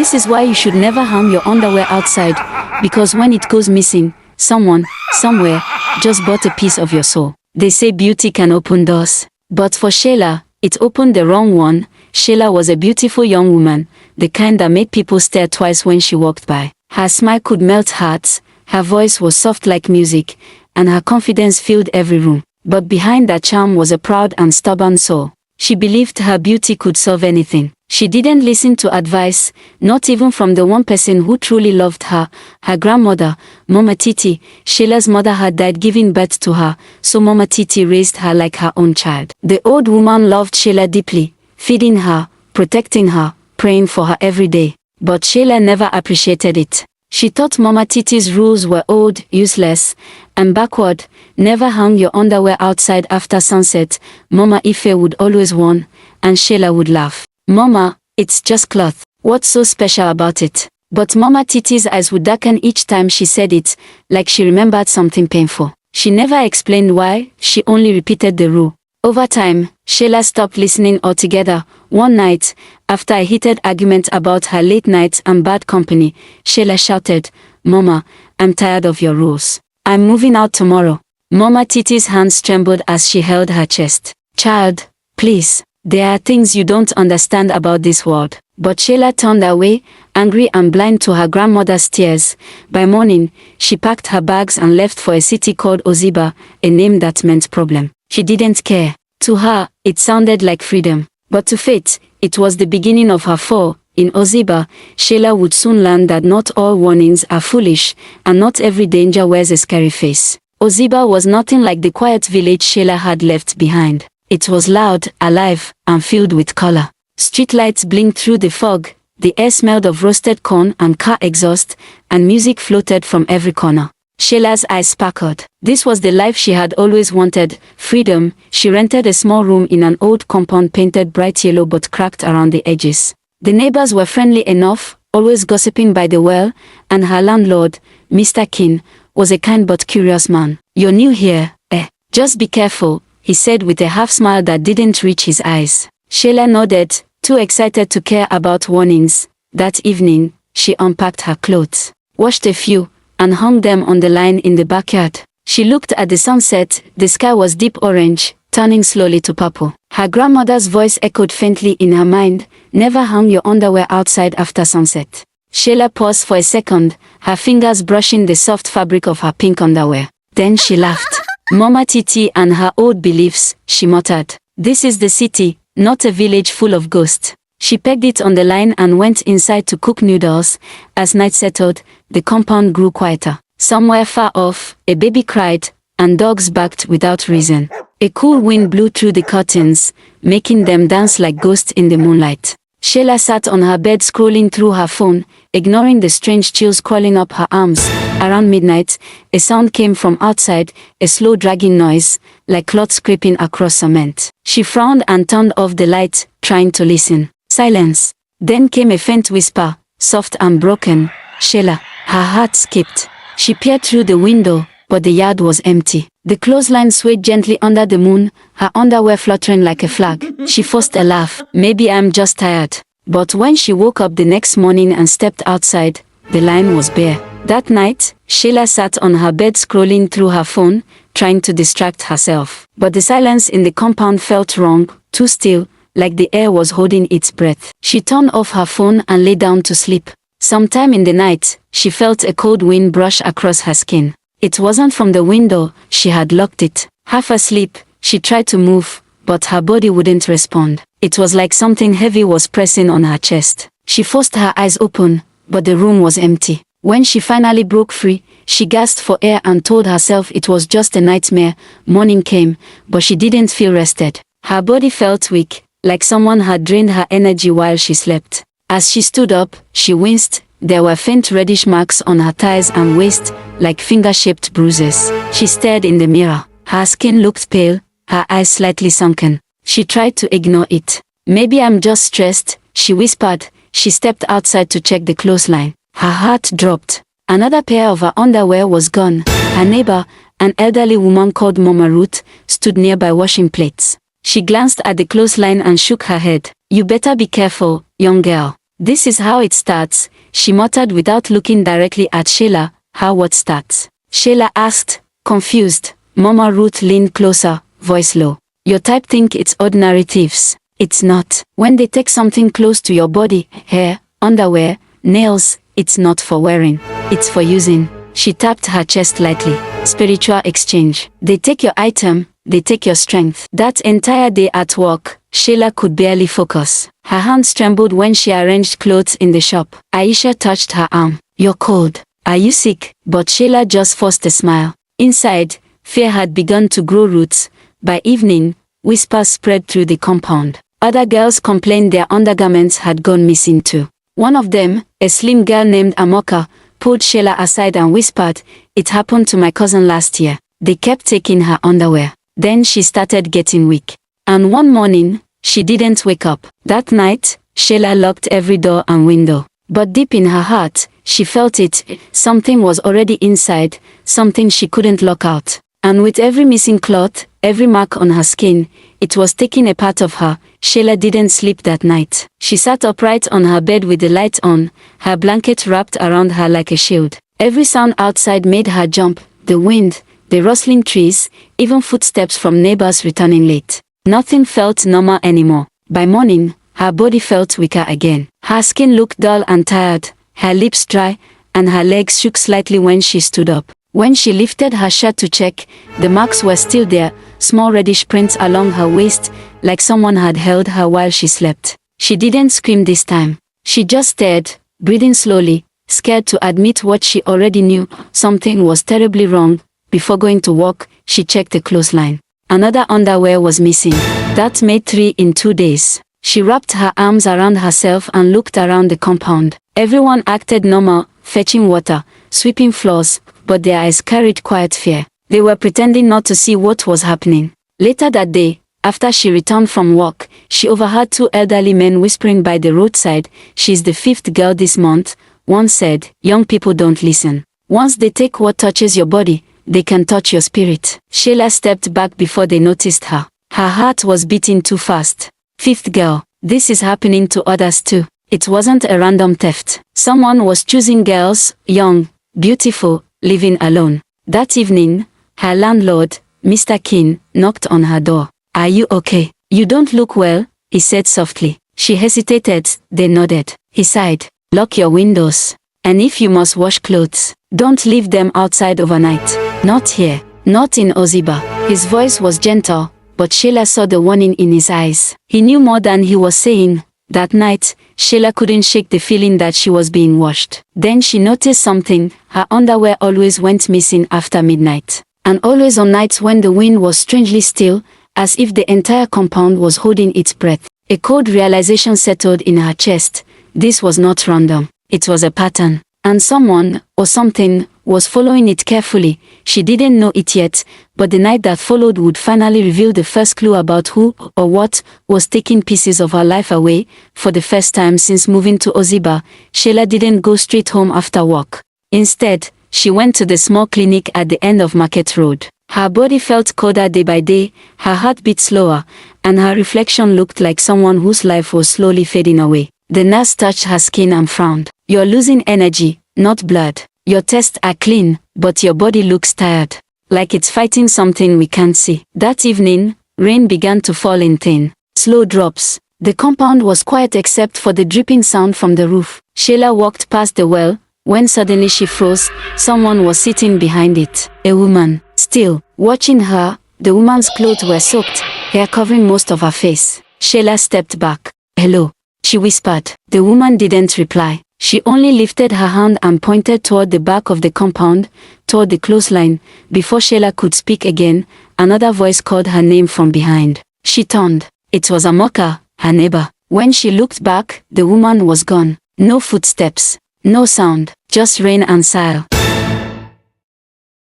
This is why you should never hang your underwear outside, because when it goes missing, someone, somewhere, just bought a piece of your soul. They say beauty can open doors. But for Sheila, it opened the wrong one. Sheila was a beautiful young woman, the kind that made people stare twice when she walked by. Her smile could melt hearts, her voice was soft like music, and her confidence filled every room. But behind that charm was a proud and stubborn soul. She believed her beauty could solve anything. She didn't listen to advice, not even from the one person who truly loved her, her grandmother, Mama Titi. Sheila's mother had died giving birth to her, so Mama Titi raised her like her own child. The old woman loved Sheila deeply, feeding her, protecting her, praying for her every day. But Sheila never appreciated it. She thought Mama Titi's rules were old, useless, and backward. Never hang your underwear outside after sunset, Mama Ife would always warn, and Sheila would laugh. Mama, it's just cloth. What's so special about it? But Mama Titi's eyes would darken each time she said it, like she remembered something painful. She never explained why, she only repeated the rule. Over time, Sheila stopped listening altogether. One night, after a heated argument about her late nights and bad company, Sheila shouted, "Mama, I'm tired of your rules. I'm moving out tomorrow." Mama Titi's hands trembled as she held her chest. "Child, please, there are things you don't understand about this world." But Sheila turned away, angry and blind to her grandmother's tears. By morning, she packed her bags and left for a city called Ozeba, a name that meant problem. She didn't care. To her, it sounded like freedom. But to Faith, it was the beginning of her fall. In Ozeba, Sheila would soon learn that not all warnings are foolish, and not every danger wears a scary face. Ozeba was nothing like the quiet village Sheila had left behind. It was loud, alive, and filled with color. Streetlights blinked through the fog, the air smelled of roasted corn and car exhaust, and music floated from every corner. Sheila's eyes sparkled. This was the life she had always wanted, freedom. She rented a small room in an old compound painted bright yellow but cracked around the edges. The neighbors were friendly enough, always gossiping by the well, and her landlord, Mr. King, was a kind but curious man. "You're new here, eh? Just be careful," he said with a half-smile that didn't reach his eyes. Sheila nodded, too excited to care about warnings. That evening, she unpacked her clothes, washed a few, and hung them on the line in the backyard. She looked at the sunset. The sky was deep orange, turning slowly to purple. Her grandmother's voice echoed faintly in her mind, "Never hang your underwear outside after sunset." Sheila paused for a second, her fingers brushing the soft fabric of her pink underwear. Then she laughed. "Mama Titi and her old beliefs," she muttered. "This is the city, not a village full of ghosts." She pegged it on the line and went inside to cook noodles. As night settled, the compound grew quieter. Somewhere far off, a baby cried, and dogs barked without reason. A cool wind blew through the curtains, making them dance like ghosts in the moonlight. Sheila sat on her bed scrolling through her phone, ignoring the strange chills crawling up her arms. Around midnight, a sound came from outside, a slow dragging noise, like cloth scraping across cement. She frowned and turned off the light, trying to listen. Silence. Then came a faint whisper, soft and broken. "Sheila." Her heart skipped. She peered through the window, but the yard was empty. The clothesline swayed gently under the moon, her underwear fluttering like a flag. She forced a laugh. "Maybe I'm just tired." But when she woke up the next morning and stepped outside, the line was bare. That night, Sheila sat on her bed scrolling through her phone, trying to distract herself. But the silence in the compound felt wrong, too still, like the air was holding its breath. She turned off her phone and lay down to sleep. Sometime in the night, she felt a cold wind brush across her skin. It wasn't from the window, she had locked it. Half asleep, she tried to move, but her body wouldn't respond. It was like something heavy was pressing on her chest. She forced her eyes open, but the room was empty. When she finally broke free, she gasped for air and told herself it was just a nightmare. Morning came, but she didn't feel rested. Her body felt weak, like someone had drained her energy while she slept. As she stood up, she winced. There were faint reddish marks on her thighs and waist, like finger-shaped bruises. She stared in the mirror. Her skin looked pale, her eyes slightly sunken. She tried to ignore it. "Maybe I'm just stressed," she whispered. She stepped outside to check the clothesline. Her heart dropped. Another pair of her underwear was gone. Her neighbor, an elderly woman called Mama Ruth, stood nearby washing plates. She glanced at the clothesline and shook her head. "You better be careful, young girl. This is how it starts, she muttered without looking directly at Sheila. How what starts? Sheila asked, confused. Mama Ruth leaned closer, voice low. Your type think it's ordinary thieves. It's not. When they take something close to your body, hair, underwear, nails, it's not for wearing. It's for using. She tapped her chest lightly. Spiritual exchange. They take your item, they take your strength. That entire day at work, Sheila could barely focus. Her hands trembled when she arranged clothes in the shop. Aisha touched her arm. You're cold. Are you sick? But Sheila just forced a smile. Inside, fear had begun to grow roots. By evening, whispers spread through the compound. Other girls complained their undergarments had gone missing too. One of them, a slim girl named Amoka, pulled Sheila aside and whispered, "It happened to my cousin last year. They kept taking her underwear." Then she started getting weak. And one morning, she didn't wake up. That night, Sheila locked every door and window. But deep in her heart, she felt it. Something was already inside, something she couldn't lock out. And with every missing cloth, every mark on her skin, it was taking a part of her. Sheila didn't sleep that night. She sat upright on her bed with the light on, her blanket wrapped around her like a shield. Every sound outside made her jump, the wind, the rustling trees, even footsteps from neighbors returning late. Nothing felt normal anymore. By morning, her body felt weaker again. Her skin looked dull and tired, her lips dry, and her legs shook slightly when she stood up. When she lifted her shirt to check, the marks were still there, small reddish prints along her waist, like someone had held her while she slept. She didn't scream this time. She just stared, breathing slowly, scared to admit what she already knew, something was terribly wrong. Before going to work, she checked the clothesline. Another underwear was missing. That made 3 in 2 days. She wrapped her arms around herself and looked around the compound. Everyone acted normal, fetching water, sweeping floors, but their eyes carried quiet fear. They were pretending not to see what was happening. Later that day, after she returned from work, she overheard 2 elderly men whispering by the roadside. "She's the 5th girl this month," one said. "Young people don't listen. Once they take what touches your body, they can touch your spirit." Sheila stepped back before they noticed her. Her heart was beating too fast. 5th girl. This is happening to others too. It wasn't a random theft. Someone was choosing girls, young, beautiful, living alone. That evening, her landlord, Mr. Keane, knocked on her door. "Are you okay? You don't look well," he said softly. She hesitated, they nodded. He sighed. "Lock your windows. And if you must wash clothes, don't leave them outside overnight. Not here. Not in Ozeba." His voice was gentle, but Sheila saw the warning in his eyes. He knew more than he was saying. That night, Sheila couldn't shake the feeling that she was being watched. Then she noticed something. Her underwear always went missing after midnight. And always on nights when the wind was strangely still, as if the entire compound was holding its breath. A cold realization settled in her chest. This was not random. It was a pattern. And someone, or something, was following it carefully. She didn't know it yet, but the night that followed would finally reveal the first clue about who, or what, was taking pieces of her life away. For the first time since moving to Ozeba, Sheila didn't go straight home after work. Instead, she went to the small clinic at the end of Market Road. Her body felt colder day by day, her heart beat slower, and her reflection looked like someone whose life was slowly fading away. The nurse touched her skin and frowned. "You're losing energy, not blood. Your tests are clean, but your body looks tired. Like it's fighting something we can't see." That evening, rain began to fall in thin, slow drops. The compound was quiet except for the dripping sound from the roof. Sheila walked past the well, when suddenly she froze. Someone was sitting behind it. A woman. Still, watching her, the woman's clothes were soaked, hair covering most of her face. Sheila stepped back. "Hello," she whispered. The woman didn't reply. She only lifted her hand and pointed toward the back of the compound, toward the clothesline. Before Sheila could speak again, another voice called her name from behind. She turned. It was Amoka, her neighbor. When she looked back, the woman was gone. No footsteps, no sound, just rain and silence.